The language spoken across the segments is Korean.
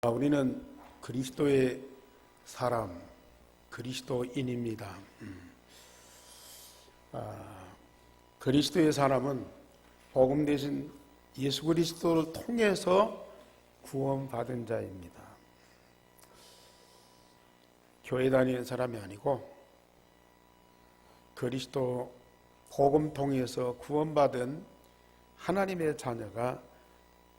우리는 그리스도의 사람, 그리스도인입니다. 그리스도의 사람은 복음 대신 예수 그리스도를 통해서 구원받은 자입니다. 교회 다니는 사람이 아니고 그리스도 복음 통해서 구원받은 하나님의 자녀가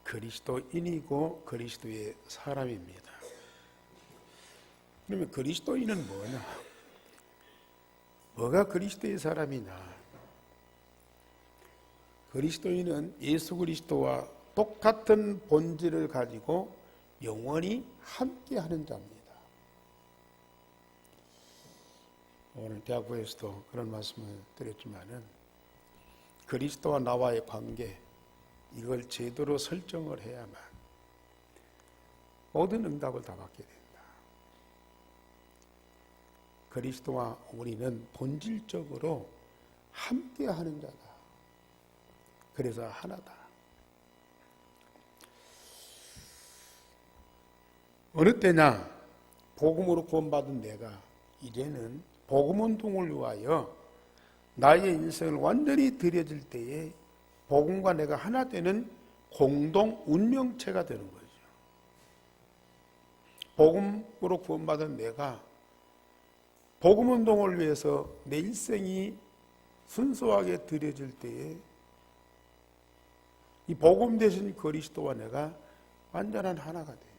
그리스도인이고 그리스도의 사람입니다. 그러면 그리스도인은 뭐냐? 뭐가 그리스도의 사람이냐? 그리스도인은 예수 그리스도와 똑같은 본질을 가지고 영원히 함께하는 자입니다. 오늘 대학부에서도 그런 말씀을 드렸지만은 그리스도와 나와의 관계, 이걸 제대로 설정을 해야만 모든 응답을 다 받게 된다. 그리스도와 우리는 본질적으로 함께하는 자다. 그래서 하나다. 어느 때냐? 복음으로 구원받은 내가 이제는 복음 운동을 위하여 나의 인생을 완전히 들여질 때에 복음과 내가 하나 되는 공동 운명체가 되는 거죠. 복음으로 구원받은 내가 복음 운동을 위해서 내 일생이 순수하게 들여질 때에 이 복음 대신 그리스도와 내가 완전한 하나가 돼요.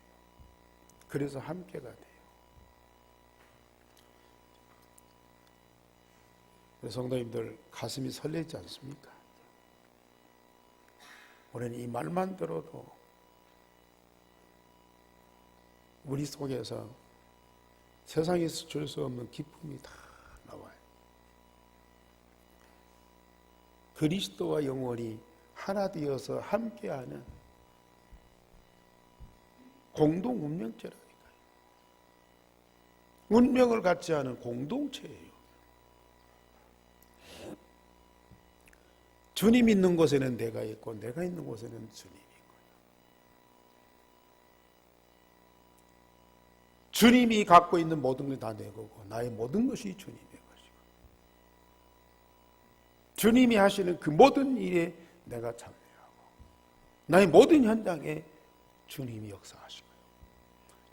그래서 함께가 돼요. 성도님들 가슴이 설레지 않습니까? 우리는 이 말만 들어도 우리 속에서 세상에서 줄 수 없는 기쁨이 다 나와요. 그리스도와 영원히 하나 되어서 함께하는 공동 운명체라니까요. 운명을 같이 하는 공동체예요. 주님 있는 곳에는 내가 있고 내가 있는 곳에는 주님이 있고 주님이 갖고 있는 모든 게 다 내 거고 나의 모든 것이 주님의 것이고 주님이 하시는 그 모든 일에 내가 참여하고 나의 모든 현장에 주님이 역사하시고요.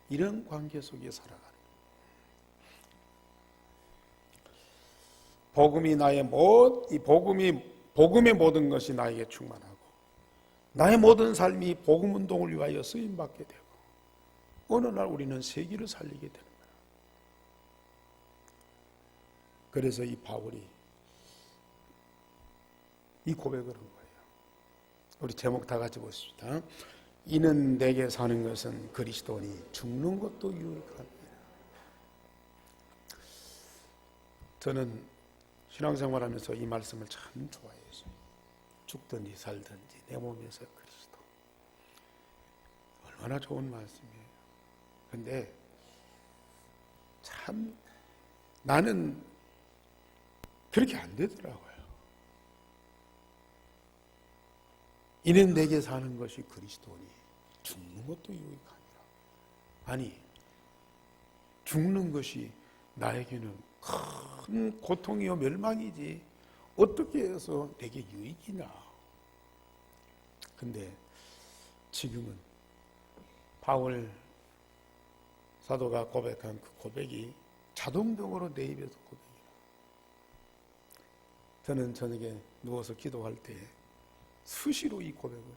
이런 관계 속에 살아가는 복음이 나의 복음의 모든 것이 나에게 충만하고 나의 모든 삶이 복음 운동을 위하여 쓰임받게 되고 어느 날 우리는 세계를 살리게 되는 거예요. 그래서 이 바울이 이 고백을 한 거예요. 우리 제목 다 같이 보십시다. 이는 내게 사는 것은 그리스도니 죽는 것도 유익합니다. 저는 신앙생활하면서 이 말씀을 참 좋아해요. 죽든지 살든지 내 몸에서 그리스도. 얼마나 좋은 말씀이에요. 근데 참 나는 그렇게 안 되더라고요. 이는 내게 사는 것이 그리스도니 죽는 것도 유익하니라. 아니, 죽는 것이 나에게는 큰 고통이요 멸망이지 어떻게 해서 내게 유익이냐. 근데 지금은 바울 사도가 고백한 그 고백이 자동적으로 내 입에서 고백이라. 저는 저녁에 누워서 기도할 때 수시로 이 고백을 해요.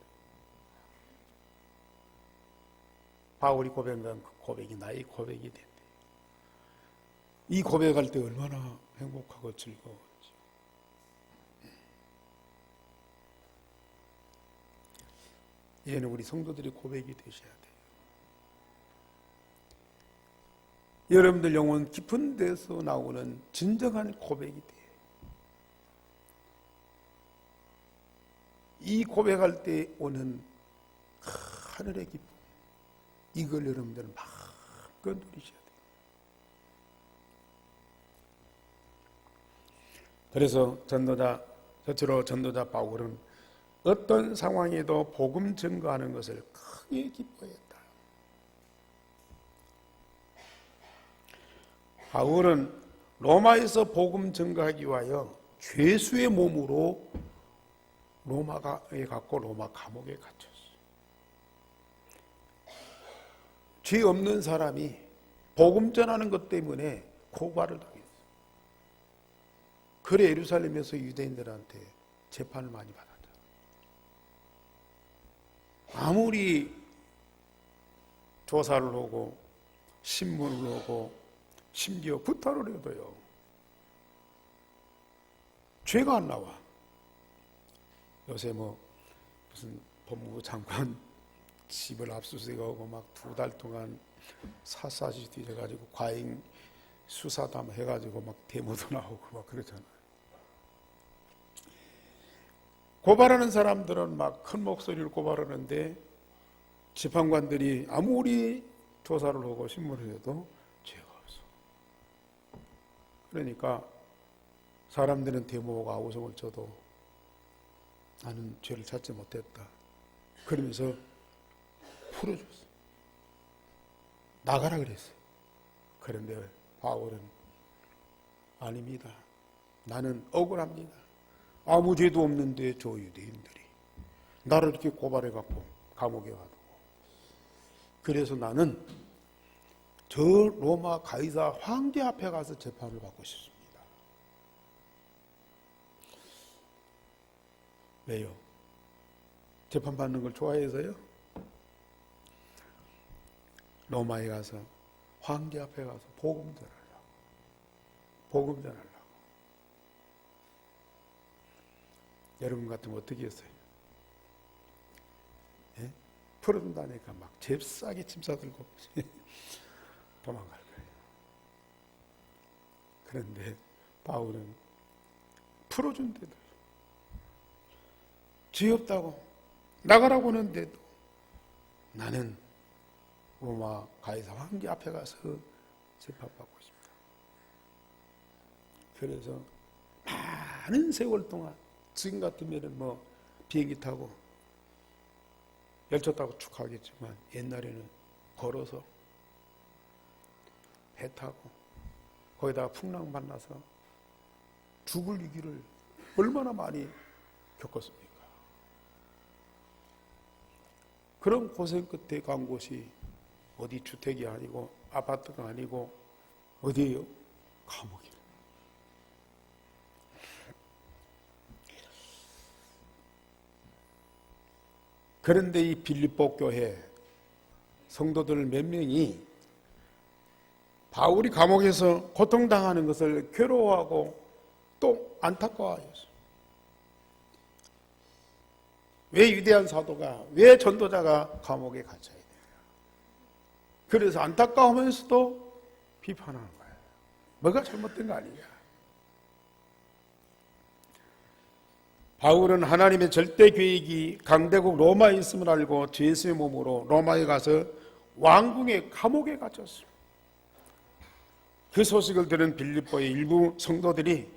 바울이 고백한 그 고백이 나의 고백이 된대. 이 고백할 때 얼마나 행복하고 즐거운지. 얘는 우리 성도들의 고백이 되셔야 돼요. 여러분들 영혼 깊은 데서 나오는 진정한 고백이 돼요. 이 고백할 때 오는 하늘의 기쁨, 이걸 여러분들은 마음껏 누리셔야 돼요. 그래서 저처럼 전도자 바울은 어떤 상황에도 복음 증거하는 것을 크게 기뻐했다. 바울은 로마에서 복음 증거하기 위하여 죄수의 몸으로 로마에 갔고 로마 감옥에 갇혔어. 죄 없는 사람이 복음 전하는 것 때문에 고발을 당했어. 그래 예루살렘에서 유대인들한테 재판을 많이 받았다. 아무리 조사를 하고 신문을 하고 심지어 구타를 해도요, 죄가 안 나와. 요새 무슨 법무부 장관 집을 압수수색하고 막 2달 동안 사사시 뒤져가지고 과잉 수사담 해가지고 막 데모도 나오고 막 그러잖아요. 고발하는 사람들은 막 큰 목소리를 고발하는데 재판관들이 아무리 조사를 하고 신문을 해도 죄가 없어. 그러니까 사람들은 데모가 아우성을 쳐도 나는 죄를 찾지 못했다. 그러면서 풀어줬어. 나가라 그랬어요. 그런데 바울은 아닙니다. 나는 억울합니다. 아무 죄도 없는데 저 유대인들이 나를 이렇게 고발해갖고 감옥에 가두고, 그래서 나는 저 로마 가이사 황제 앞에 가서 재판을 받고 싶습니다. 왜요? 재판받는 걸 좋아해서요? 로마에 가서 황제 앞에 가서 복음 전하려고. 복음 전하려고. 여러분 같으면 어떻게 했어요? 예? 풀어준다니까 막 잽싸게 짐 싸들고 도망갈 거예요. 그런데 바울은 풀어준대도 죄 없다고 나가라고 하는데도 나는 로마 가이사 황제 앞에 가서 재판받고 싶다. 그래서 많은 세월 동안, 지금 같으면 비행기 타고 열차 타고 쭉 가겠지만 옛날에는 걸어서 배 타고 거기다가 풍랑 만나서 죽을 위기를 얼마나 많이 겪었습니까? 그런 고생 끝에 간 곳이 어디 주택이 아니고 아파트가 아니고 어디예요? 감옥이에요. 그런데 이 빌립보 교회 성도들 몇 명이 바울이 감옥에서 고통당하는 것을 괴로워하고 또 안타까워했어요. 왜 위대한 사도가, 왜 전도자가 감옥에 갇혀야 돼요? 그래서 안타까우면서도 비판하는 거예요. 뭐가 잘못된 거 아니냐? 바울은 하나님의 절대 계획이 강대국 로마에 있음을 알고 죄수의 몸으로 로마에 가서 왕궁의 감옥에 갇혔습니다. 그 소식을 들은 빌립보의 일부 성도들이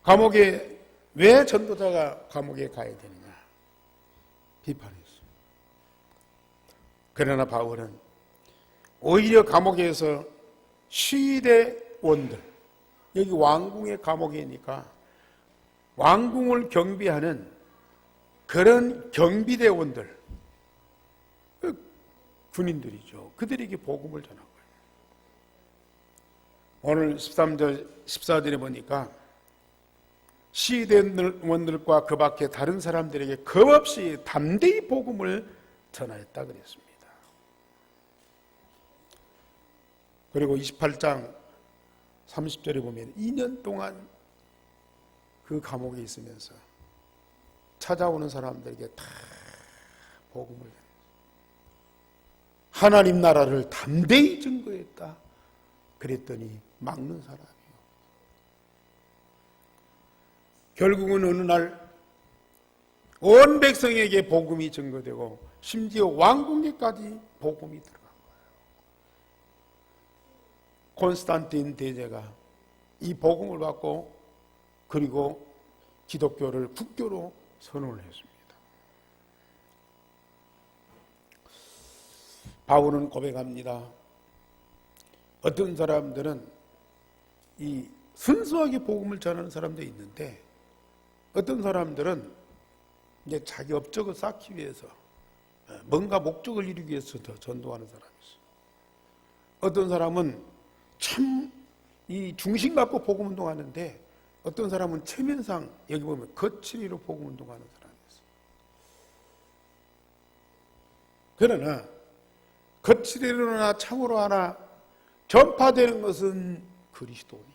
감옥에, 왜 전도자가 감옥에 가야 되느냐 비판했어요. 그러나 바울은 오히려 감옥에서 시대원들, 여기 왕궁의 감옥이니까 왕궁을 경비하는 그런 경비대원들, 군인들이죠. 그들에게 복음을 전한 거예요. 오늘 13절, 14절에 보니까 시대원들과 그 밖에 다른 사람들에게 겁없이 담대히 복음을 전하였다 그랬습니다. 그리고 28장 30절에 보면 2년 동안 그 감옥에 있으면서 찾아오는 사람들에게 다 복음을 전했어요. 하나님 나라를 담대히 증거했다 그랬더니 막는 사람이요. 결국은 어느 날 온 백성에게 복음이 증거되고 심지어 왕궁에까지 복음이 들어간 거예요. 콘스탄틴 대제가 이 복음을 받고 그리고 기독교를 국교로 선언을 했습니다. 바울은 고백합니다. 어떤 사람들은 이 순수하게 복음을 전하는 사람도 있는데, 어떤 사람들은 이제 자기 업적을 쌓기 위해서 뭔가 목적을 이루기 위해서 전도하는 사람이 있어요. 어떤 사람은 참 이 중심 갖고 복음 운동하는데, 어떤 사람은 체면상 여기 보면 거칠이로 복음 운동하는 사람이 있어요. 그러나 거칠이로나 참으로 하나 전파되는 것은 그리스도니,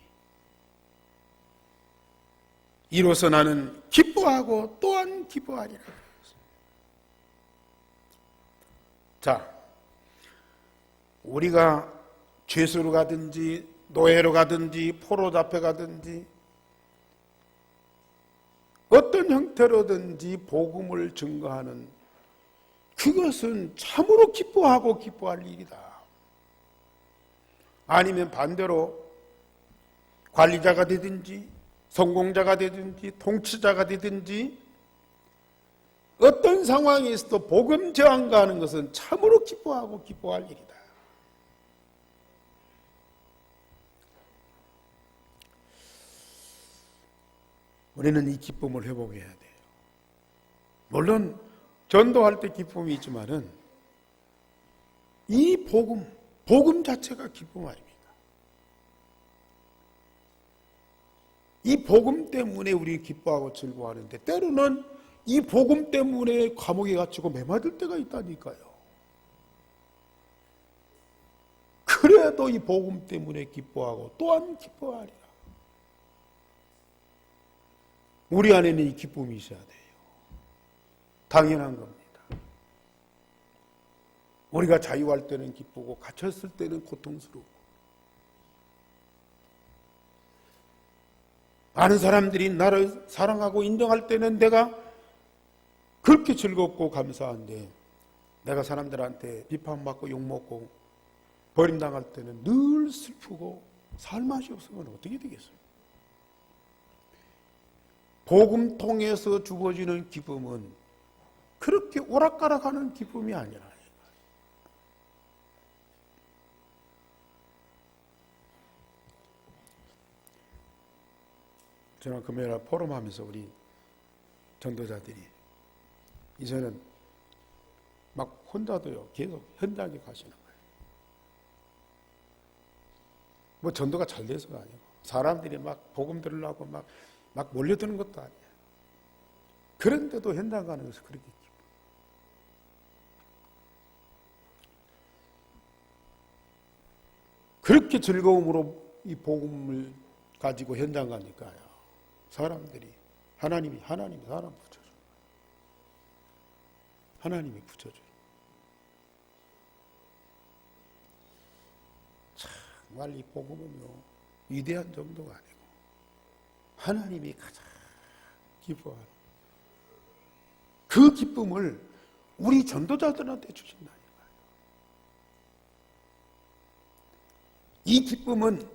이로써 나는 기뻐하고 또한 기뻐하리라. 자, 우리가 죄수로 가든지 노예로 가든지 포로 잡혀 가든지 어떤 형태로든지 복음을 증거하는, 그것은 참으로 기뻐하고 기뻐할 일이다. 아니면 반대로 관리자가 되든지 성공자가 되든지 통치자가 되든지 어떤 상황에서도 복음 저항가하는 것은 참으로 기뻐하고 기뻐할 일이다. 우리는 이 기쁨을 회복해야 돼요. 물론 전도할 때 기쁨이 있지만은 이 복음 자체가 기쁨 아닙니까? 이 복음 때문에 우리 기뻐하고 즐거워하는데, 때로는 이 복음 때문에 감옥에 갇히고 매맞을 때가 있다니까요. 그래도 이 복음 때문에 기뻐하고 또한 기뻐하리라. 우리 안에는 이 기쁨이 있어야 돼요. 당연한 겁니다. 우리가 자유할 때는 기쁘고 갇혔을 때는 고통스럽고, 많은 사람들이 나를 사랑하고 인정할 때는 내가 그렇게 즐겁고 감사한데, 내가 사람들한테 비판받고 욕먹고 버림당할 때는 늘 슬프고 살 맛이 없으면 어떻게 되겠어요? 복음 통해서 주어지는 기쁨은 그렇게 오락가락하는 기쁨이 아니라, 지난 금요일 포럼하면서 우리 전도자들이 이제는 막 혼자도요 계속 현장에 가시는 거예요. 뭐 전도가 잘 돼서가 아니고 사람들이 막 복음 들으려고 막 몰려드는 것도 아니에요. 그런데도 현장 가는 것은 그렇게 기뻐. 그렇게 즐거움으로 이 복음을 가지고 현장 가니까요, 사람들이 하나님이 사람 붙여줘요. 하나님이 붙여줘요. 정말 이 복음은요 위대한 정도가 아니고 하나님이 가장 기뻐하는 그 기쁨을 우리 전도자들한테 주신다니까요. 이 기쁨은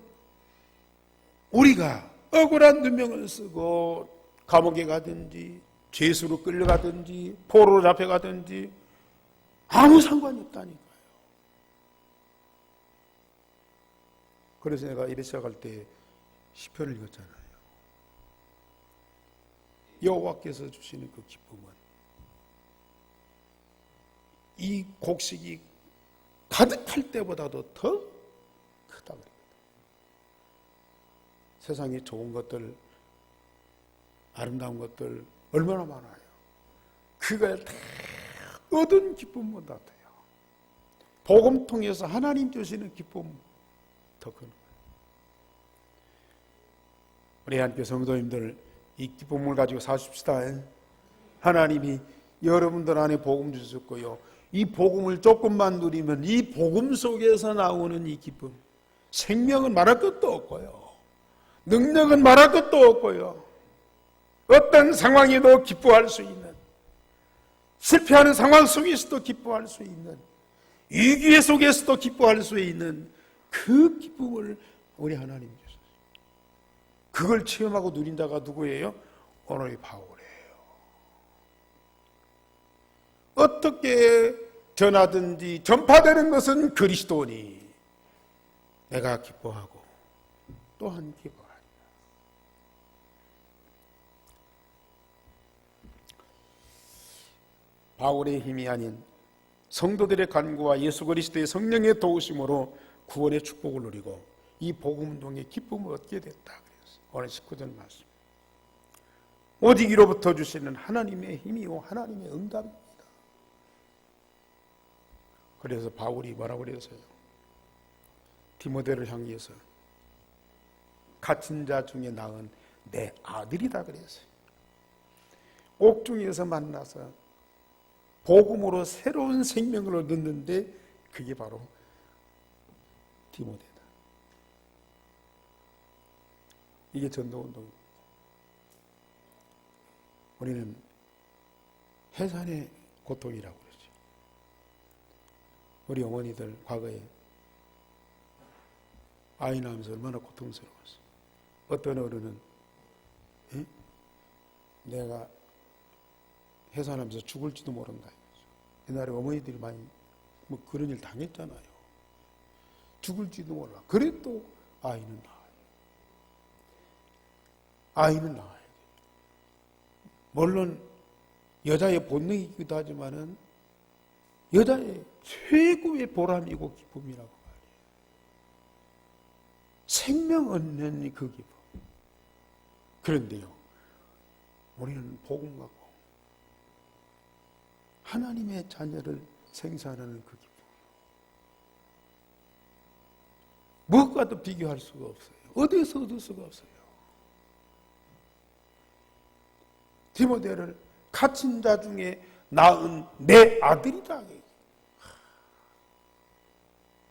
우리가 억울한 누명을 쓰고 감옥에 가든지 죄수로 끌려가든지 포로로 잡혀가든지 아무 상관이 없다니까요. 그래서 내가 이래 시작할 때 시편을 읽었잖아요. 여호와께서 주시는 그 기쁨은 이 곡식이 가득할 때보다도 더 크다 그럽니다. 세상에 좋은 것들, 아름다운 것들 얼마나 많아요. 그걸 다 얻은 기쁨보다 더요. 복음 통해서 하나님 주시는 기쁨 더 큰 거예요. 우리 한교 성도님들 이 기쁨을 가지고 사십시다. 하나님이 여러분들 안에 복음 주셨고요, 이 복음을 조금만 누리면 이 복음 속에서 나오는 이 기쁨, 생명은 말할 것도 없고요, 능력은 말할 것도 없고요, 어떤 상황에도 기뻐할 수 있는, 실패하는 상황 속에서도 기뻐할 수 있는, 위기 속에서도 기뻐할 수 있는 그 기쁨을 우리 하나님 주셨어요. 그걸 체험하고 누린 자가 누구예요? 오늘의 바울이에요. 어떻게 전하든지 전파되는 것은 그리스도니, 내가 기뻐하고 또한 기뻐하리라. 바울의 힘이 아닌 성도들의 간구와 예수 그리스도의 성령의 도우심으로 구원의 축복을 누리고 이 복음 운동의 기쁨을 얻게 됐다. 그래서 오늘 19절 말씀. 오직 이로부터 주시는 하나님의 힘이요 하나님의 응답입니다. 그래서 바울이 뭐라고 그랬어요? 디모데를 향해서 갇힌 자 중에 낳은 내 아들이다 그랬어요. 옥중에서 만나서 복음으로 새로운 생명을 얻었는데 그게 바로 디모데다. 이게 전도운동입니다. 우리는 해산의 고통이라고 그러죠. 우리 어머니들 과거에 아이 낳으면서 얼마나 고통스러웠어. 어떤 어른은 내가 해산하면서 죽을지도 모른다. 옛날에 어머니들이 많이 뭐 그런 일 당했잖아요. 죽을지도 몰라. 그래도 아이는 낳아요. 아이는 낳아야 돼. 물론 여자의 본능이기도 하지만은 여자의 최고의 보람이고 기쁨이라고 말이에요. 생명 얻는 그 기쁨. 그런데요, 우리는 복음 갖고 하나님의 자녀를 생산하는 그 기쁨. 무엇과도 비교할 수가 없어요. 어디에서 얻을 수가 없어요. 디모데를 갇힌 자 중에 낳은 내 아들이다.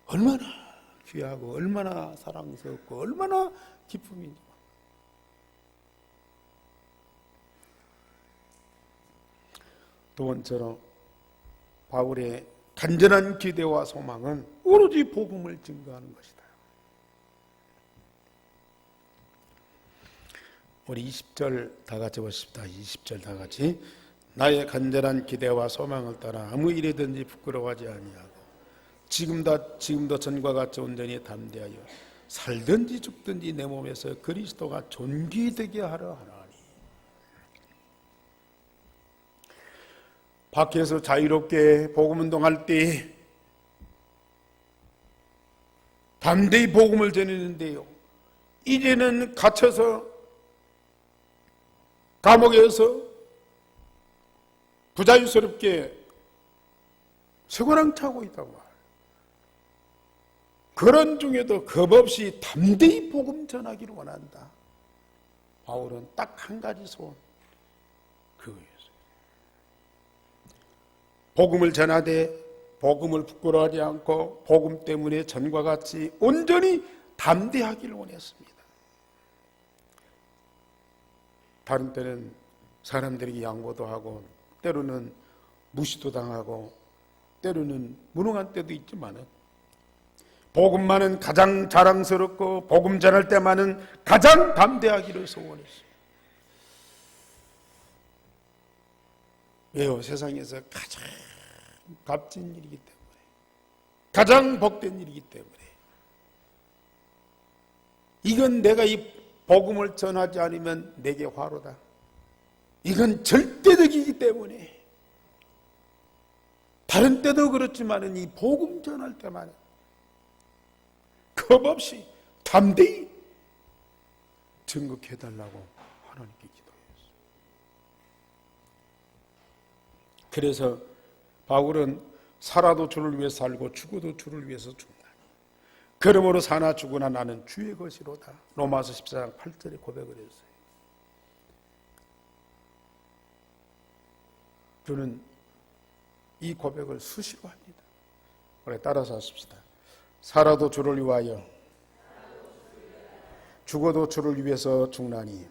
얼마나 귀하고 얼마나 사랑스럽고 얼마나 기쁨인지. 두 번째로 바울의 간절한 기대와 소망은 오로지 복음을 증거하는 것이다. 우리 20절 다 같이 보십시다. 20절 다 같이. 나의 간절한 기대와 소망을 따라 아무 일이든지 부끄러워하지 아니하고 지금도 전과 같이 온전히 담대하여 살든지 죽든지 내 몸에서 그리스도가 존귀되게 하려 하나니. 밖에서 자유롭게 복음운동할 때 담대히 복음을 전했는데요, 이제는 갇혀서 감옥에서 부자유스럽게 쇠고랑 차고 있다고 말해요. 그런 중에도 겁없이 담대히 복음 전하기를 원한다. 바울은 딱 한 가지 소원, 그거였어요. 복음을 전하되 복음을 부끄러워하지 않고 복음 때문에 전과 같이 온전히 담대하기를 원했습니다. 다른 때는 사람들에게 양보도 하고 때로는 무시도 당하고 때로는 무능한 때도 있지만은 복음만은 가장 자랑스럽고 복음 전할 때만은 가장 담대하기를 소원했어요. 왜요? 세상에서 가장 값진 일이기 때문에, 가장 복된 일이기 때문에. 이건 내가 이 복음을 전하지 않으면 내게 화로다. 이건 절대적이기 때문에. 다른 때도 그렇지만 이 복음 전할 때만 겁없이 담대히 증거해달라고 하나님께 기도했어요. 그래서 바울은 살아도 주를 위해 살고 죽어도 주를 위해서 죽는다. 그러므로 사나 죽으나 나는 주의 것이로다. 로마서 14장 8절에 고백을 했어요. 저는 이 고백을 수시로 합니다. 우리 따라서 하십시다. 살아도 주를 위하여, 죽어도 주를 위해서 죽나니,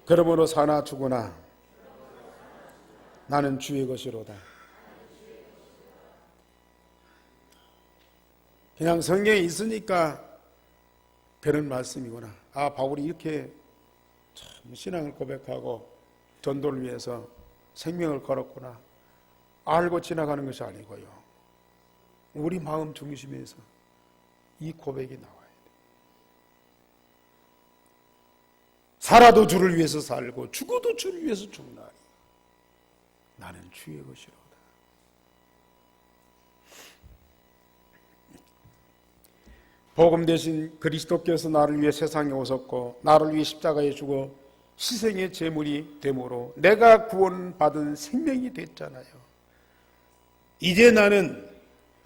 그러므로 사나 죽으나 나는 주의 것이로다. 그냥 성경에 있으니까 그런 말씀이구나. 아, 바울이 이렇게 참 신앙을 고백하고 전도를 위해서 생명을 걸었구나. 알고 지나가는 것이 아니고요, 우리 마음 중심에서 이 고백이 나와야 돼. 살아도 주를 위해서 살고 죽어도 주를 위해서 죽나니 나는 주의 것이로다. 복음 대신 그리스도께서 나를 위해 세상에 오셨고 나를 위해 십자가에 죽어 희생의 제물이 되므로 내가 구원받은 생명이 됐잖아요. 이제 나는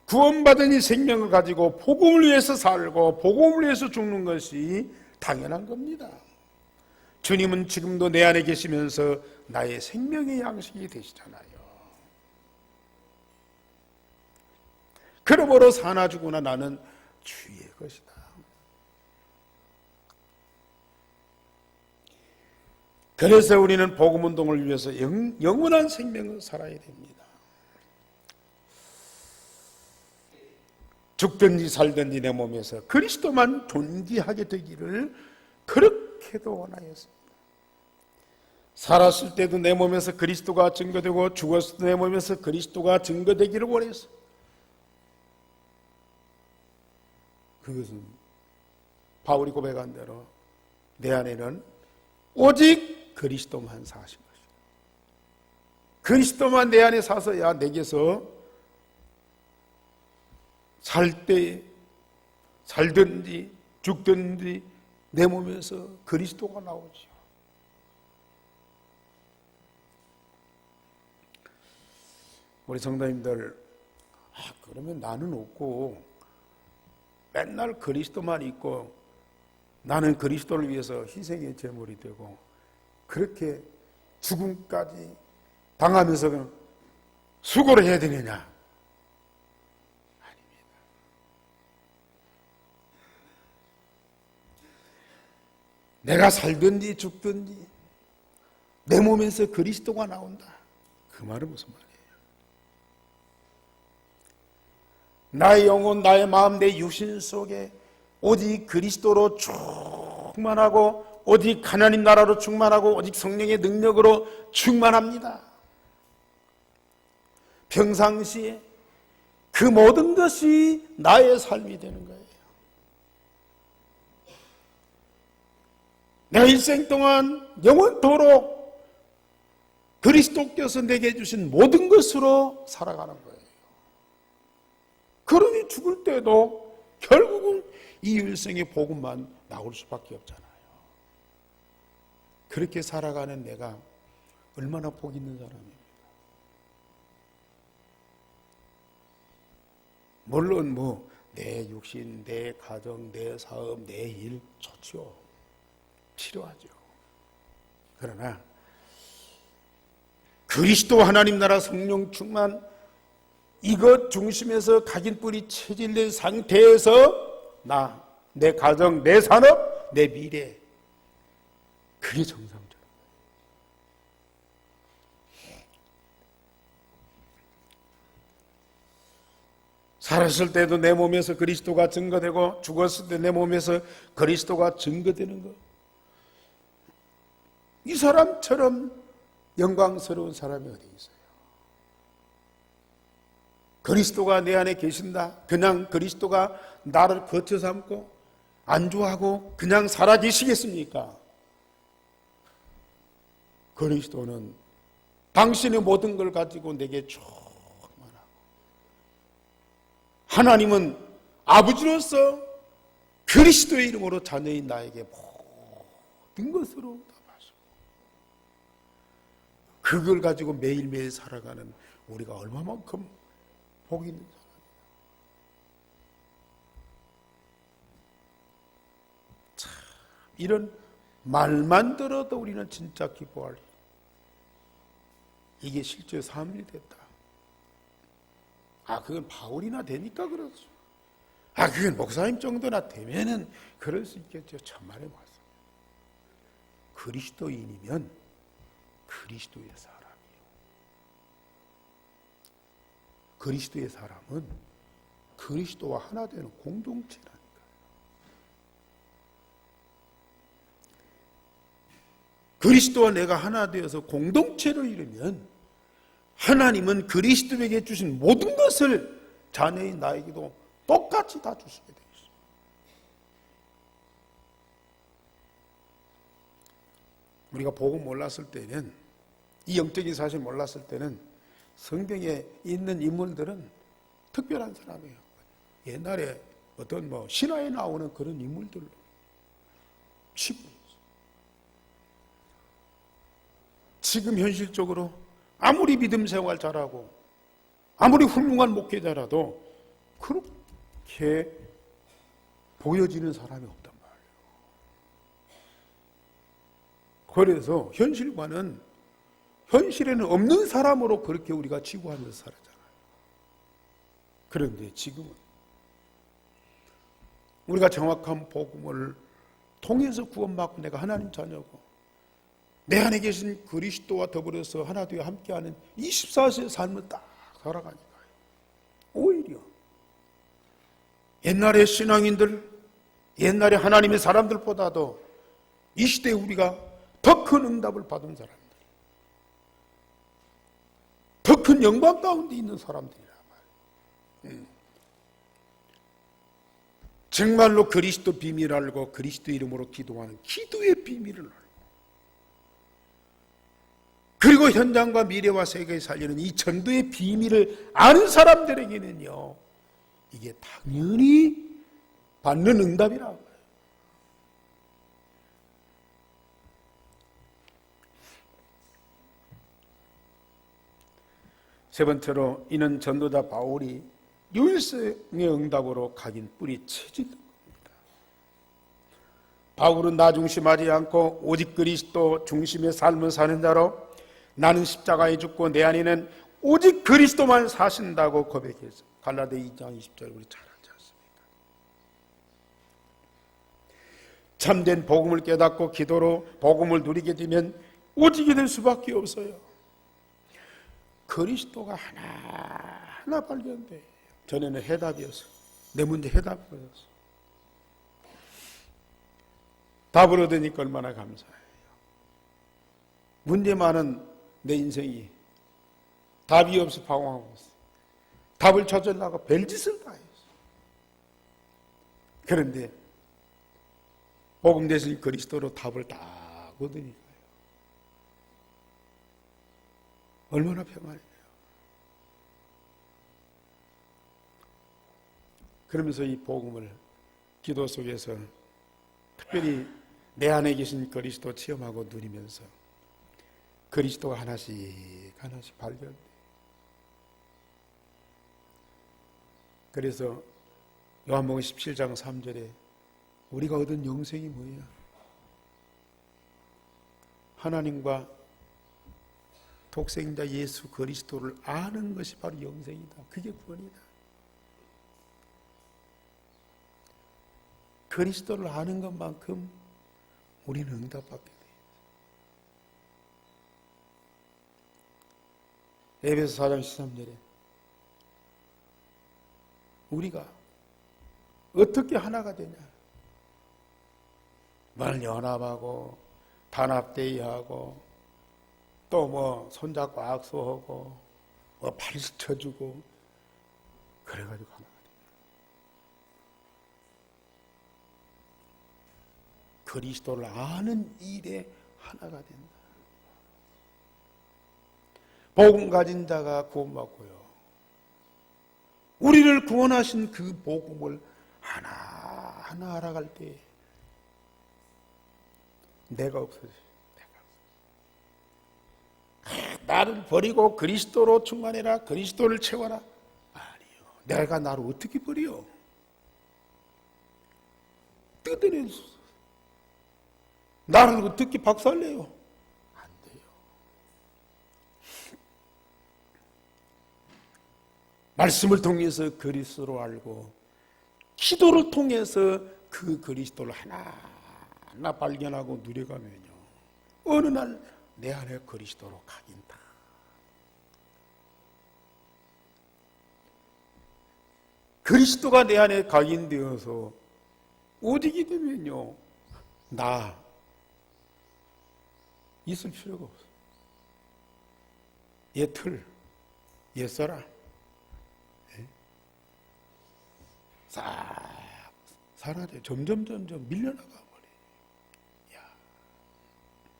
구원받은 이 생명을 가지고 복음을 위해서 살고 복음을 위해서 죽는 것이 당연한 겁니다. 주님은 지금도 내 안에 계시면서 나의 생명의 양식이 되시잖아요. 그러므로 사나 죽으나 나는 주의 것이다. 그래서 우리는 복음운동을 위해서 영원한 생명을 살아야 됩니다. 죽든지 살든지 내 몸에서 그리스도만 존귀하게 되기를 그렇게도 원하였습니다. 살았을 때도 내 몸에서 그리스도가 증거되고 죽었을 때 내 몸에서 그리스도가 증거되기를 원했어요. 그것은 바울이 고백한 대로 내 안에는 오직 그리스도만 사신 것이다. 그리스도만 내 안에 사서야 내게서 살 때 살든지 죽든지 내 몸에서 그리스도가 나오죠. 우리 성도님들, 그러면 나는 없고 맨날 그리스도만 있고 나는 그리스도를 위해서 희생의 제물이 되고 그렇게 죽음까지 당하면서 수고를 해야 되느냐? 아닙니다. 내가 살든지 죽든지 내 몸에서 그리스도가 나온다. 그 말은 무슨 말이에요? 나의 영혼, 나의 마음, 내 육신 속에 오직 그리스도로 충만하고 오직 하나님 나라로 충만하고 오직 성령의 능력으로 충만합니다. 평상시에 그 모든 것이 나의 삶이 되는 거예요. 내 일생 동안 영원토록 그리스도께서 내게 주신 모든 것으로 살아가는 거예요. 그러니 죽을 때도 결국은 이 일생의 복음만 나올 수밖에 없잖아요. 그렇게 살아가는 내가 얼마나 복 있는 사람입니다. 물론 내 육신, 내 가정, 내 사업, 내 일 좋죠. 필요하죠. 그러나 그리스도 하나님 나라 성령 충만 이것 중심에서 각인 뿌리 체질된 상태에서 내 가정, 내 산업, 내 미래 그게 정상적인 거예요. 살았을 때도 내 몸에서 그리스도가 증거되고 죽었을 때 내 몸에서 그리스도가 증거되는 것. 이 사람처럼 영광스러운 사람이 어디 있어요? 그리스도가 내 안에 계신다. 그냥 그리스도가 나를 거쳐 삼고 안주하고 그냥 살아계시겠습니까? 그리스도는 당신의 모든 걸 가지고 내게 충만하고 하나님은 아버지로서 그리스도의 이름으로 자녀인 나에게 모든 것으로 답하시고 그걸 가지고 매일매일 살아가는 우리가 얼마만큼 복이 있는 사람이다. 참, 이런 말만 들어도 우리는 진짜 기뻐할 일. 이게 실제 삶이 됐다. 그건 바울이나 되니까 그렇죠. 그건 목사님 정도나 되면은 그럴 수 있겠죠. 천만의 말씀. 그리스도인이면 그리스도의 사람이에요. 그리스도의 사람은 그리스도와 하나 되는 공동체라니까요. 그리스도와 내가 하나 되어서 공동체를 이루면 하나님은 그리스도에게 주신 모든 것을 자녀인 나에게도 똑같이 다 주시게 되어 있어요. 우리가 복음 몰랐을 때는, 이 영적인 사실 몰랐을 때는 성경에 있는 인물들은 특별한 사람이에요. 옛날에 어떤 신화에 나오는 그런 인물들로 치고 있어요. 지금 현실적으로 아무리 믿음 생활 잘하고 아무리 훌륭한 목회자라도 그렇게 보여지는 사람이 없단 말이에요. 그래서 현실에는 없는 사람으로 그렇게 우리가 치부하면서 살았잖아요. 그런데 지금은 우리가 정확한 복음을 통해서 구원받고 내가 하나님 자녀고 내 안에 계신 그리스도와 더불어서 하나 되어 함께하는 24세의 삶을 딱 살아가니까요. 오히려 옛날의 신앙인들, 옛날에 하나님의 사람들보다도 이 시대에 우리가 더 큰 응답을 받은 사람들, 더 큰 영광 가운데 있는 사람들이란 말이에요. 정말로 그리스도 비밀을 알고 그리스도 이름으로 기도하는 기도의 비밀을 알고, 그리고 현장과 미래와 세계에 살리는 이 전도의 비밀을 아는 사람들에게는요, 이게 당연히 받는 응답이라고 해요. 세 번째로, 이는 전도자 바울이 유일성의 응답으로 각인 뿌리쳐진 겁니다. 바울은 나 중심하지 않고 오직 그리스도 중심의 삶을 사는 자로 나는 십자가에 죽고 내 안에는 오직 그리스도만 사신다고 고백해서 갈라디아 2장 20절 우리 잘 알지 않습니까? 참된 복음을 깨닫고 기도로 복음을 누리게 되면 오직이 될 수밖에 없어요. 그리스도가 하나하나 발견돼요. 전에는 해답이었어. 내 문제 해답이었어. 답을 얻으니까 얼마나 감사해요. 문제 많은 내 인생이 답이 없어 방황하고 있어. 답을 찾으려고 별짓을 다 했어. 그런데 복음 대신 그리스도로 답을 다 얻으니까요. 얼마나 평안해요. 그러면서 이 복음을 기도 속에서 특별히 내 안에 계신 그리스도 체험하고 누리면서 그리스도가 하나씩 하나씩 발견돼요. 그래서 요한복음 17장 3절에 우리가 얻은 영생이 뭐예요? 하나님과 독생자 예수 그리스도를 아는 것이 바로 영생이다. 그게 구원이다. 그리스도를 아는 것만큼 우리는 응답받게 돼요. 에베소 4장 13절에 우리가 어떻게 하나가 되냐? 말 연합하고 단합대의하고 또 손잡고 악수하고 발을 쳐주고 그래가지고 하나가 됩니다. 그리스도를 아는 일에 하나가 된다. 복음 가진 자가 구원받고요. 우리를 구원하신 그 복음을 하나하나 알아갈 때 내가 없어져요. 나를 버리고 그리스도로 충만해라. 그리스도를 채워라. 아니요. 내가 나를 어떻게 버려? 뜯어낼 수 없어요. 나를 어떻게 박살내요? 안 돼요. 말씀을 통해서 그리스도를 알고 기도를 통해서 그 그리스도를 하나하나 발견하고 누려가면요. 어느 날 내 안에 그리스도로 각인다. 그리스도가 내 안에 각인되어서 오직이 되면요. 나 있을 필요가 없어. 옛 틀, 옛 사람 싹 사라져. 점점 밀려나가 버려. 야,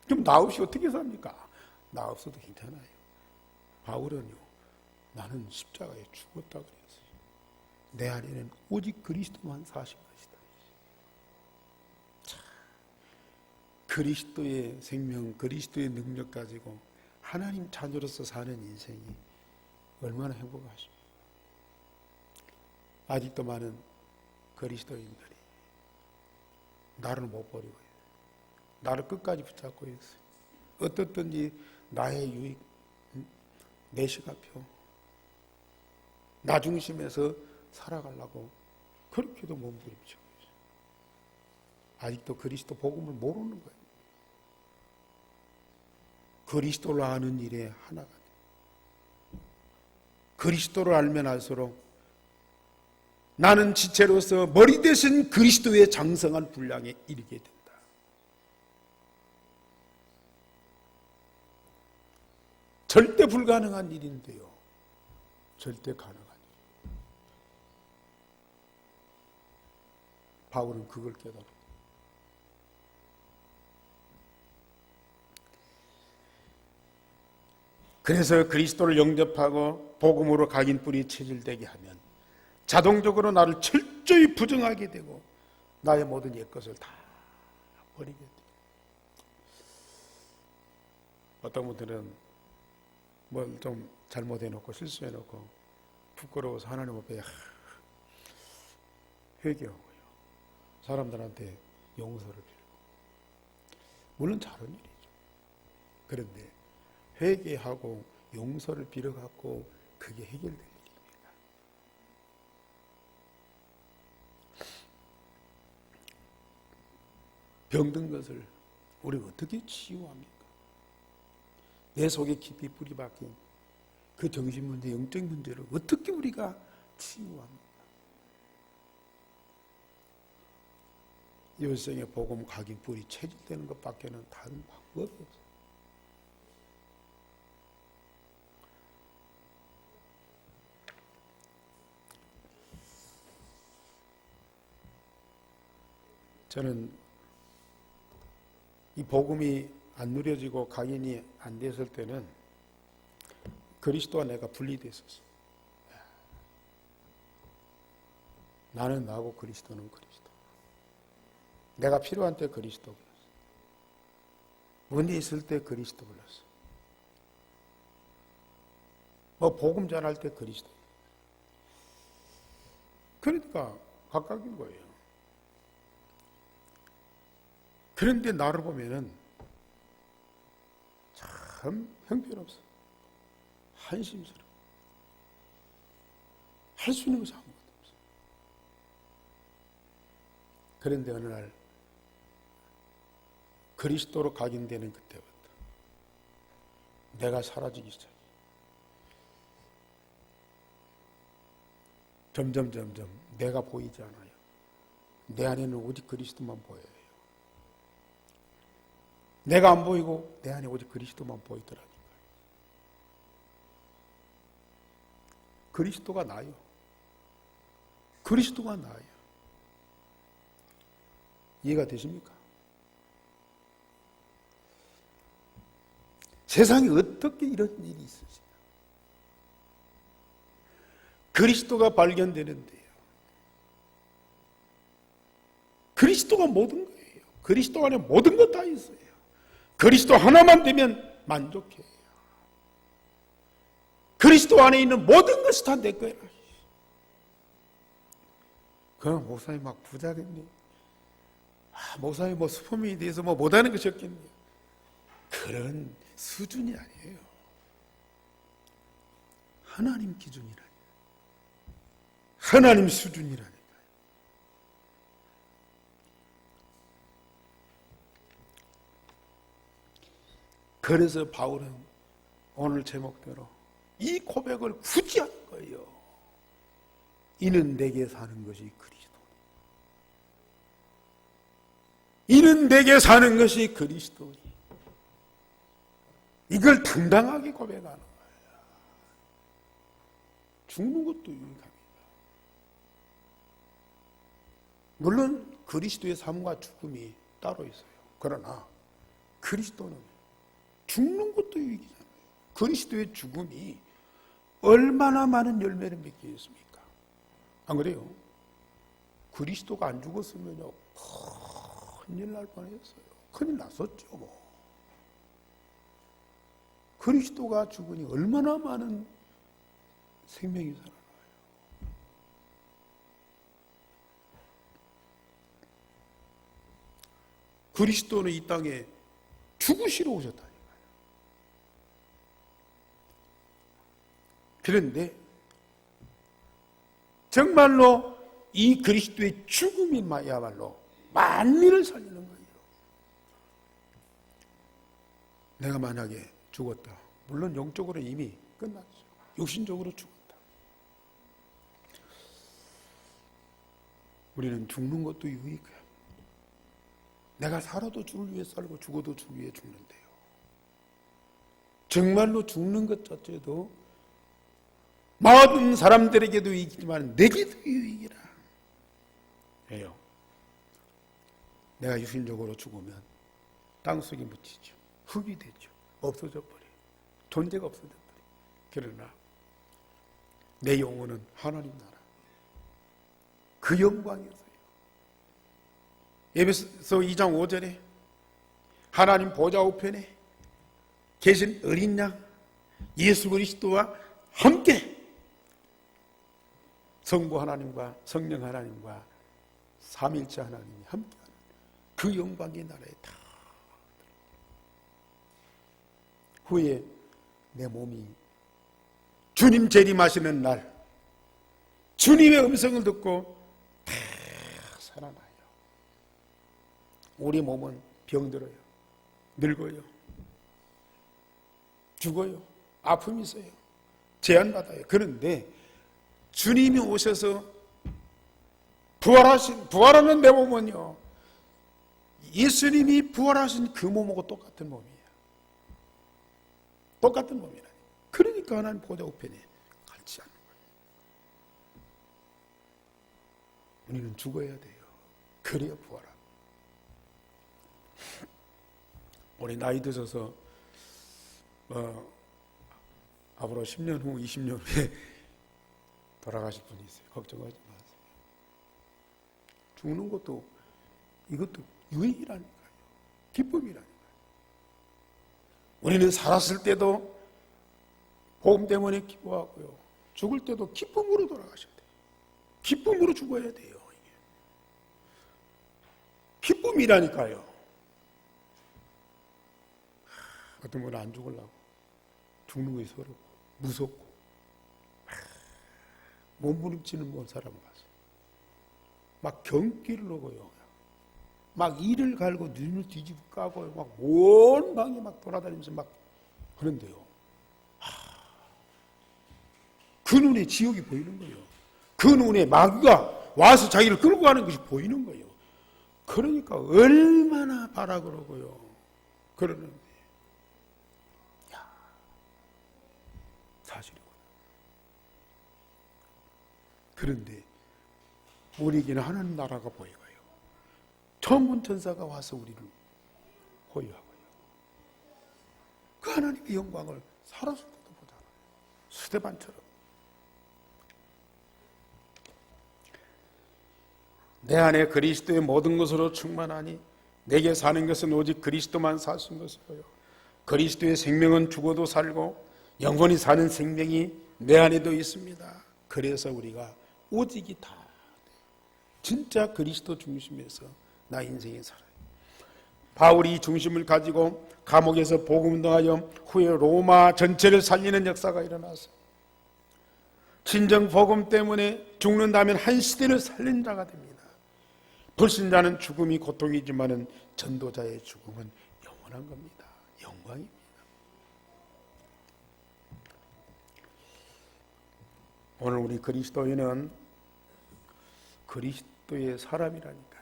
그럼 나 없이 어떻게 삽니까? 나 없어도 괜찮아요. 바울은요, 나는 십자가에 죽었다 그랬어요. 내 안에는 오직 그리스도만 사신 것이다. 자, 그리스도의 생명, 그리스도의 능력 가지고 하나님 자녀로서 사는 인생이 얼마나 행복하십니까? 아직도 많은 그리스도인들이 나를 못 버리고 있어요. 나를 끝까지 붙잡고 있어요. 어떻든지 나의 유익, 내 시간표, 나 중심에서 살아가려고 그렇게도 몸부림치고 있어요. 아직도 그리스도 복음을 모르는 거예요. 그리스도를 아는 일에 하나가 돼요. 그리스도를 알면 알수록 나는 지체로서 머리 대신 그리스도의 장성한 분량에 이르게 된다. 절대 불가능한 일인데요, 절대 가능한 일. 바울은 그걸 깨달았다. 그래서 그리스도를 영접하고 복음으로 각인뿌리 체질되게 하면 자동적으로 나를 철저히 부정하게 되고 나의 모든 옛것을 다 버리게 돼요. 어떤 분들은 뭘 좀 잘못해놓고 실수해놓고 부끄러워서 하나님 앞에 회개하고요, 사람들한테 용서를 빌고, 물론 잘한 일이죠. 그런데 회개하고 용서를 빌어갖고 그게 해결될 일입니다. 병든 것을 우리가 어떻게 치유합니까? 내 속에 깊이 뿌리 박힌 그 정신문제, 영적 문제를 어떻게 우리가 치유합니까? 일생의 복음 각인 뿌리 체질되는 것밖에는 다른 방법이 없어요. 저는 이 복음이 안 누려지고 각인이 안 됐을 때는 그리스도와 내가 분리됐었어요. 나는 나고 그리스도는 그리스도. 내가 필요한 때 그리스도 불렀어. 문제 있을 때 그리스도 불렀어. 뭐 복음 전할 때 그리스도. 그러니까 각각인 거예요. 그런데 나를 보면은 참 형편없어. 한심스러워. 할 수 있는 것이 아무것도 없어. 그런데 어느 날 그리스도로 각인되는 그때부터 내가 사라지기 시작해. 점점 내가 보이지 않아요. 내 안에는 오직 그리스도만 보여요. 내가 안 보이고 내 안에 오직 그리스도만 보이더라니까요. 그리스도가 나요. 그리스도가 나요. 이해가 되십니까? 세상에 어떻게 이런 일이 있으시냐? 그리스도가 발견되는데요. 그리스도가 모든 거예요. 그리스도 안에 모든 것 다 있어요. 그리스도 하나만 되면 만족해요. 그리스도 안에 있는 모든 것이 다 내 거예요. 그럼 목사님 막 부자겠네. 목사님 뭐 수품에 대해서 뭐 못하는 것이 없겠네. 그런 수준이 아니에요. 하나님 기준이라니까. 하나님 수준이라니까. 그래서 바울은 오늘 제목대로 이 고백을 굳이 하는 거예요. 이는 내게 사는 것이 그리스도. 이는 내게 사는 것이 그리스도니. 이걸 당당하게 고백하는 거예요. 죽는 것도 유익합니다. 물론 그리스도의 삶과 죽음이 따로 있어요. 그러나 그리스도는 죽는 것도 유익이잖아요. 그리스도의 죽음이 얼마나 많은 열매를 맺게 했습니까? 안 그래요? 그리스도가 안 죽었으면요, 큰일 날 뻔했어요. 큰일 났었죠, 뭐. 그리스도가 죽으니 얼마나 많은 생명이 살아나요. 그리스도는 이 땅에 죽으시러 오셨다니까요. 그런데 정말로 이 그리스도의 죽음이 야말로 만민을 살리는 거예요. 내가 만약에 죽었다. 물론 영적으로 이미 끝났죠. 육신적으로 죽었다. 우리는 죽는 것도 유익해요. 내가 살아도 주를 위해 살고 죽어도 주를 위해 죽는데요. 정말로 죽는 것 자체도 모든 사람들에게도 유익이지만 내게도 유익이라 해요. 내가 육신적으로 죽으면 땅속에 묻히죠. 흙이 되죠. 없어져 버려요. 존재가 없어져 버려요. 그러나 내 영혼은 하나님 나라 그 영광이었어요. 에베소 2장 5절에 하나님 보좌 우편에 계신 어린 양 예수 그리스도와 함께 성부 하나님과 성령 하나님과 삼일체 하나님이 함께하는 그 영광의 나라에 다 후에 내 몸이 주님 재림하시는 날 주님의 음성을 듣고 다 살아나요. 우리 몸은 병들어요. 늙어요. 죽어요. 아픔이 있어요. 제한받아요. 그런데 주님이 오셔서 부활하는 내 몸은요, 예수님이 부활하신 그 몸하고 똑같은 몸이에요. 똑같은 몸이라니. 그러니까 하나님 보좌 우편에 같이 하는 거예요. 우리는 죽어야 돼요. 그래야 부활합니다. 우리 나이 드셔서 앞으로 10년 후, 20년 후에 돌아가실 분이 있어요. 걱정하지 마세요. 죽는 것도 이것도 유익이라니까요. 기쁨이라니까요. 우리는 살았을 때도 복음 때문에 기뻐하고요. 죽을 때도 기쁨으로 돌아가셔야 돼요. 기쁨으로 죽어야 돼요. 이게. 기쁨이라니까요. 어떤 분은 안 죽으려고 죽는 것이 서럽고 무섭고 몸부림치는 본 사람을 봤어요. 막 경기를 하고요. 막 이를 갈고 눈을 뒤집어 까고요. 막 온 방에 막 돌아다니면서 막 그런데요. 그 눈에 지옥이 보이는 거예요. 그 눈에 마귀가 와서 자기를 끌고 가는 것이 보이는 거예요. 그러니까 얼마나 바라 그러고요. 그러는데 사실이구나. 그런데 우리에게는 하나님 나라가 보이고요. 천군 천사가 와서 우리를 호위하고요. 그 하나님의 영광을 살았을 때도 보잖아요. 스데반처럼. 내 안에 그리스도의 모든 것으로 충만하니 내게 사는 것은 오직 그리스도만 사신 것이고요. 그리스도의 생명은 죽어도 살고 영원히 사는 생명이 내 안에도 있습니다. 그래서 우리가 오직이 다 진짜 그리스도 중심에서 나 인생에 살아요. 바울이 이 중심을 가지고 감옥에서 복음 운동하여 후에 로마 전체를 살리는 역사가 일어났어요. 진정 복음 때문에 죽는다면 한 시대를 살린 자가 됩니다. 불신자는 죽음이 고통이지만은 전도자의 죽음은 영원한 겁니다. 영광입니다. 오늘 우리 그리스도인은 그리스도의 사람이라니까요.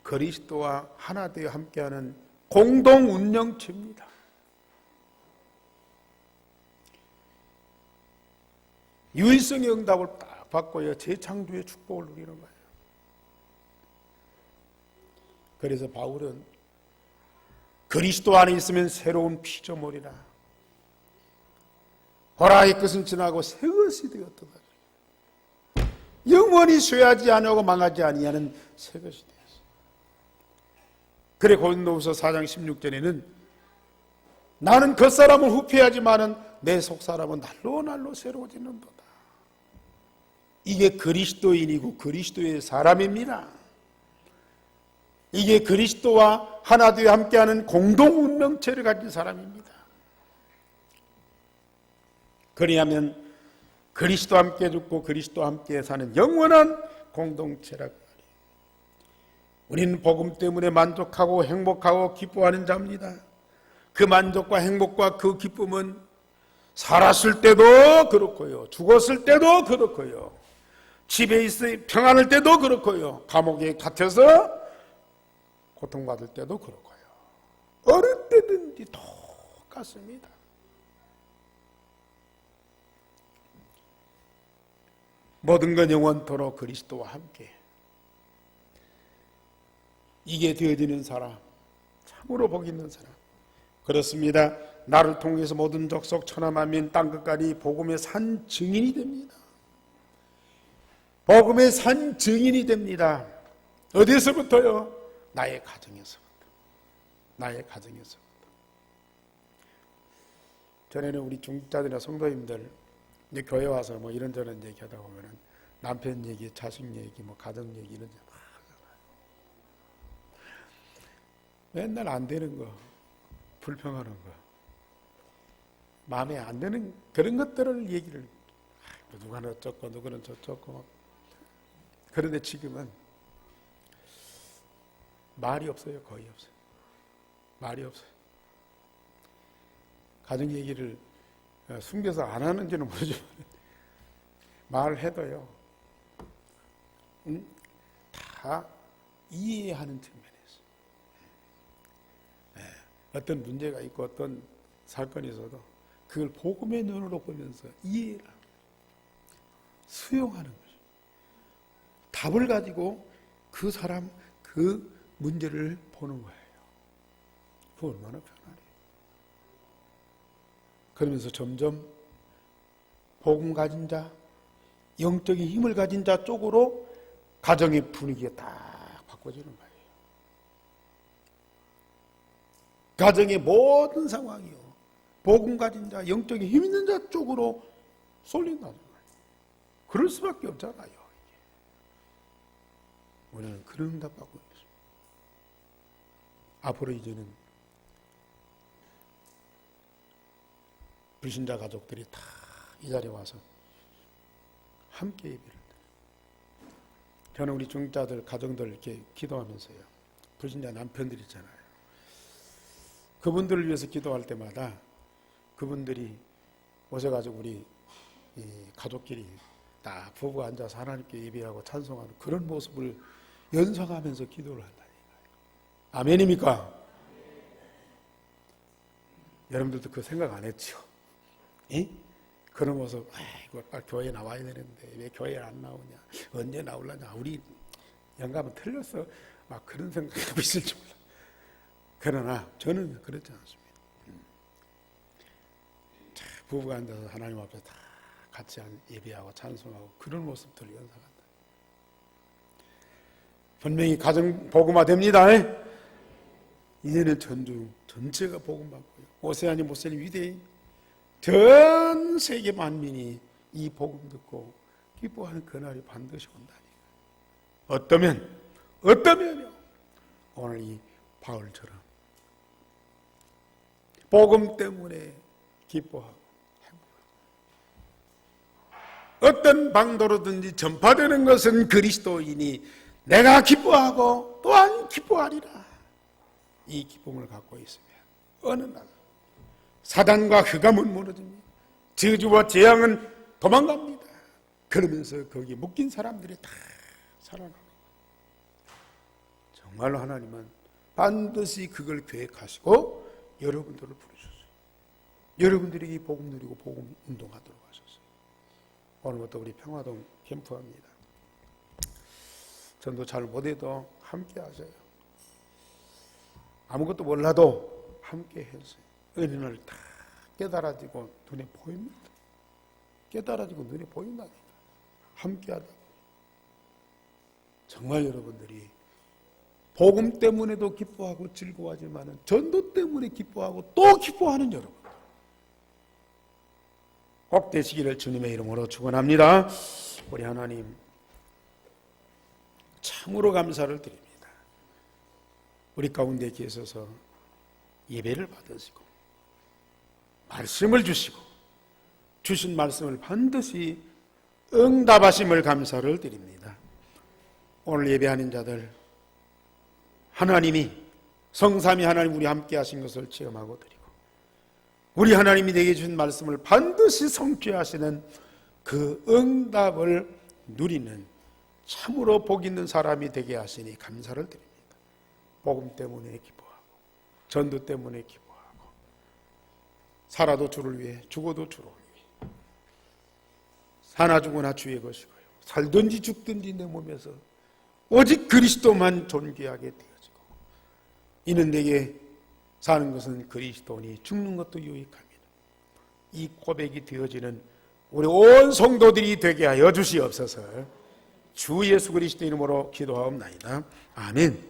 그리스도와 하나 되어 함께하는 공동 운명체입니다. 유일성의 응답을 딱 받고요, 재창조의 축복을 누리는 거예요. 그래서 바울은 그리스도 안에 있으면 새로운 피조물이라. 보라, 이 것은 지나고 새 것이 되었다. 영원히 쇠하지 아니하고 망하지 아니하는 새 것이 되었어. 그래 고린도후서 4장 16절에는 나는 겉사람은 후패하지만은 내 속사람은 날로 새로워지는도다. 이게 그리스도인이고 그리스도의 사람입니다. 이게 그리스도와 하나 되어 함께하는 공동 운명체를 가진 사람입니다. 그리하면 그리스도와 함께 죽고 그리스도와 함께 사는 영원한 공동체라고 말이에요. 우리는 복음 때문에 만족하고 행복하고 기뻐하는 자입니다. 그 만족과 행복과 그 기쁨은 살았을 때도 그렇고요, 죽었을 때도 그렇고요, 집에 있어 평안할 때도 그렇고요, 감옥에 갇혀서 고통받을 때도 그렇고요, 어느 때든지 똑같습니다. 모든 건 영원토록 그리스도와 함께, 이게 되어지는 사람 참으로 복 있는 사람. 그렇습니다. 나를 통해서 모든 족속 천하 만민 땅끝까지 복음의 산 증인이 됩니다. 복음의 산 증인이 됩니다. 어디서부터요? 나의 가정에서부터. 나의 가정에서부터. 전에는 우리 중직자들이나 성도님들 이제 교회 와서 뭐 이런저런 얘기하다 보면은 남편 얘기, 자식 얘기, 뭐 가정 얘기 이런 얘기 막 하잖아요. 맨날 안 되는 거, 불평하는 거, 마음에 안 드는 그런 것들을 얘기를, 누구는 어쩌고 누구는 저쩌고. 그런데 지금은 말이 없어요. 거의 없어요. 말이 없어요. 가정 얘기를 숨겨서 안 하는지는 모르지만 말을 해도요, 다 이해하는 측면에서 어떤 문제가 있고 어떤 사건이 있어도 그걸 복음의 눈으로 보면서 이해를 하는, 수용하는 거죠. 답을 가지고 그 사람 그 문제를 보는 거예요. 그 얼마나 편하네요. 그러면서 점점 복음 가진 자, 영적인 힘을 가진 자 쪽으로 가정의 분위기가 딱 바꿔지는 거예요. 가정의 모든 상황이요, 복음 가진 자, 영적인 힘 있는 자 쪽으로 쏠린다는 거예요. 그럴 수밖에 없잖아요. 우리는 그런 응답받고 있습니다. 앞으로 이제는 불신자 가족들이 다 이 자리에 와서 함께 예배를 드려요. 저는 우리 중자들 가정들 이렇게 기도하면서요, 불신자 남편들 있잖아요. 그분들을 위해서 기도할 때마다 그분들이 오셔가지고 우리 이 가족끼리 딱 부부가 앉아서 하나님께 예배하고 찬송하는 그런 모습을 연상하면서 기도를 한다니까요. 아멘입니까? 여러분들도 그 생각 안 했죠? 예? 그런 모습, 아이고, 빨리 교회에 나와야 되는데 왜 교회에 안 나오냐, 언제 나오려냐, 우리 영감은 틀렸어, 막 그런 생각이 있을지 몰라. 그러나 저는 그렇지 않습니다. 부부가 앉아서 하나님 앞에 다 같이 예배하고 찬송하고 그런 모습들을 연상한다. 분명히 가정 복음화 됩니다. 이제는 전주 전체가 복음받고요, 오세아니 모세님 위대인 전 세계 만민이 이 복음 듣고 기뻐하는 그날이 반드시 온다니까. 어떠면요, 오늘 이 바울처럼 복음 때문에 기뻐하고 행복하고, 어떤 방도로든지 전파되는 것은 그리스도이니 내가 기뻐하고 또한 기뻐하리라. 이 기쁨을 갖고 있으면 어느 날 사단과 흑암은 무너집니다. 저주와 재앙은 도망갑니다. 그러면서 거기에 묶인 사람들이 다 살아나는 거예요. 정말로 하나님은 반드시 그걸 계획하시고 여러분들을 부르셨어요. 여러분들이 이 복음 누리고 복음 운동하도록 하셨어요. 오늘부터 우리 평화동 캠프합니다. 전도 잘 못해도 함께 하세요. 아무것도 몰라도 함께 해서 은혜를 다 깨달아지고 눈에 보입니다. 깨달아지고 눈에 보인다니까. 함께 하다. 정말 여러분들이 복음 때문에도 기뻐하고 즐거워하지만 전도 때문에 기뻐하고 또 기뻐하는 여러분 꼭 되시기를 주님의 이름으로 축원합니다. 우리 하나님 참으로 감사를 드립니다. 우리 가운데 계셔서 예배를 받으시고 말씀을 주시고 주신 말씀을 반드시 응답하심을 감사를 드립니다. 오늘 예배하는 자들 하나님이 성삼위 하나님 우리 함께 하신 것을 체험하고 드리고 우리 하나님이 내게 주신 말씀을 반드시 성취하시는 그 응답을 누리는 참으로 복 있는 사람이 되게 하시니 감사를 드립니다. 복음 때문에 기뻐하고 전도 때문에 기뻐하고 살아도 주를 위해 죽어도 주를 위해 사나 죽으나 주의 것이고요. 살든지 죽든지 내 몸에서 오직 그리스도만 존귀하게 되어지고 이는 내게 사는 것은 그리스도니 죽는 것도 유익합니다. 이 고백이 되어지는 우리 온 성도들이 되게 하여 주시옵소서. 주 예수 그리스도 이름으로 기도하옵나이다. 아멘.